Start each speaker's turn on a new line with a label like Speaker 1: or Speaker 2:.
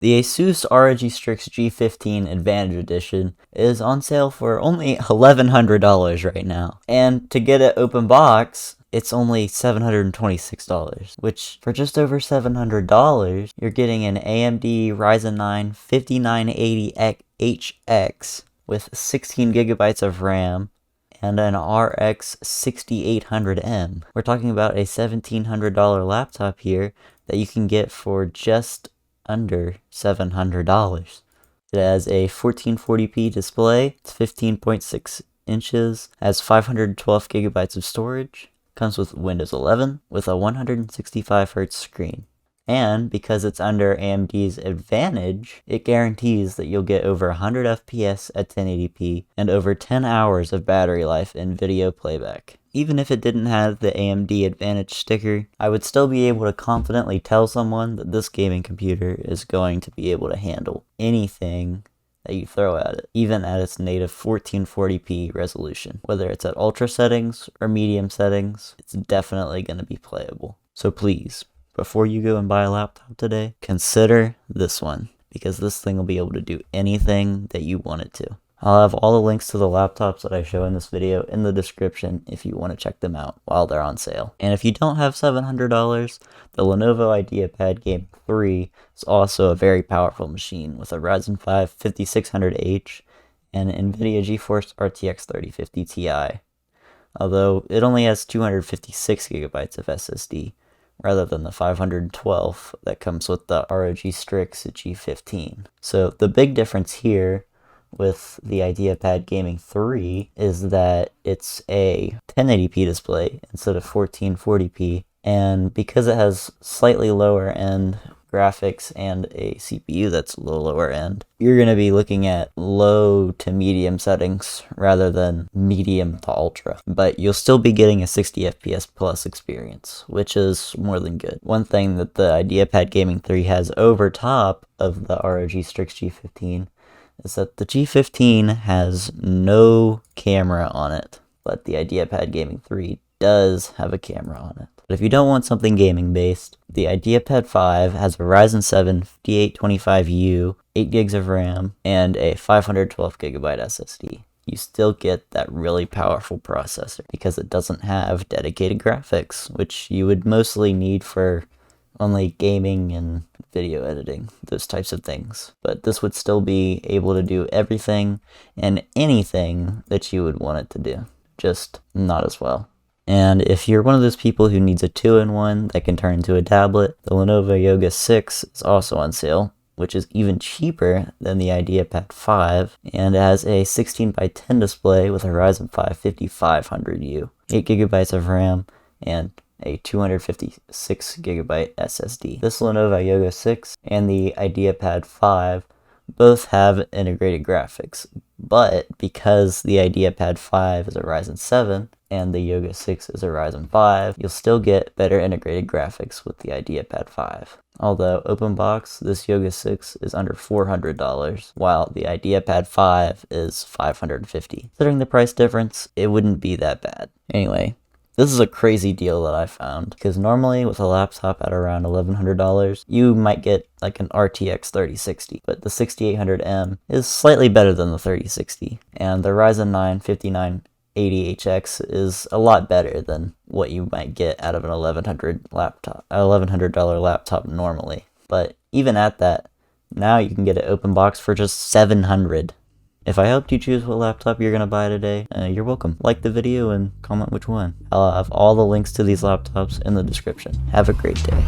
Speaker 1: The Asus ROG Strix G15 Advantage Edition is on sale for only $1,100 right now. And to get it open box, it's only $726, which for just over $700, you're getting an AMD Ryzen 9 5980HX with 16 gigabytes of RAM and an RX 6800M. We're talking about a $1,700 laptop here that you can get for just under $700. It has a 1440p display, it's 15.6 inches, has 512 gigabytes of storage, comes with Windows 11 with a 165Hz screen. And because it's under AMD's Advantage, it guarantees that you'll get over 100 FPS at 1080p and over 10 hours of battery life in video playback. Even if it didn't have the AMD Advantage sticker, I would still be able to confidently tell someone that this gaming computer is going to be able to handle anything that you throw at it, even at its native 1440p resolution. Whether it's at ultra settings or medium settings, it's definitely going to be playable. So please, before you go and buy a laptop today, consider this one, because this thing will be able to do anything that you want it to. I'll have all the links to the laptops that I show in this video in the description if you want to check them out while they're on sale. And if you don't have $700, the Lenovo IdeaPad Game 3 is also a very powerful machine with a Ryzen 5 5600H and an NVIDIA GeForce RTX 3050 Ti, although it only has 256 gigabytes of SSD, rather than the 512 that comes with the ROG Strix G15. So the big difference here with the IdeaPad Gaming 3 is that it's a 1080p display instead of 1440p, and because it has slightly lower end graphics and a CPU that's a little lower end, you're going to be looking at low to medium settings rather than medium to ultra. But you'll still be getting a 60 FPS plus experience, which is more than good. One thing that the IdeaPad Gaming 3 has over top of the ROG Strix G15 is that the G15 has no camera on it, but the IdeaPad Gaming 3 does have a camera on it. But if you don't want something gaming based, the IdeaPad 5 has a Ryzen 7 5825U, 8 gigs of RAM, and a 512 gigabyte SSD. You still get that really powerful processor because it doesn't have dedicated graphics, which you would mostly need for only gaming and video editing, those types of things. But this would still be able to do everything and anything that you would want it to do, just not as well. And if you're one of those people who needs a 2-in-1 that can turn into a tablet, the Lenovo Yoga 6 is also on sale, which is even cheaper than the IdeaPad 5, and it has a 16x10 display with a Ryzen 5 5500U, 8 gigabytes of RAM, and a 256 gigabyte SSD. This Lenovo Yoga 6 and the IdeaPad 5 both have integrated graphics, but because the IdeaPad 5 is a Ryzen 7 and the Yoga 6 is a Ryzen 5, you'll still get better integrated graphics with the IdeaPad 5. Although open box, this Yoga 6 is under $400, while the IdeaPad 5 is $550. Considering the price difference, it wouldn't be that bad. Anyway, this is a crazy deal that I found, because normally with a laptop at around $1,100, you might get like an RTX 3060, but the 6800M is slightly better than the 3060, and the Ryzen 9 5980HX is a lot better than what you might get out of an $1,100 laptop normally. But even at that, now you can get it open box for just $700. If I helped you choose what laptop you're going to buy today, you're welcome. Like the video and comment which one. I'll have all the links to these laptops in the description. Have a great day.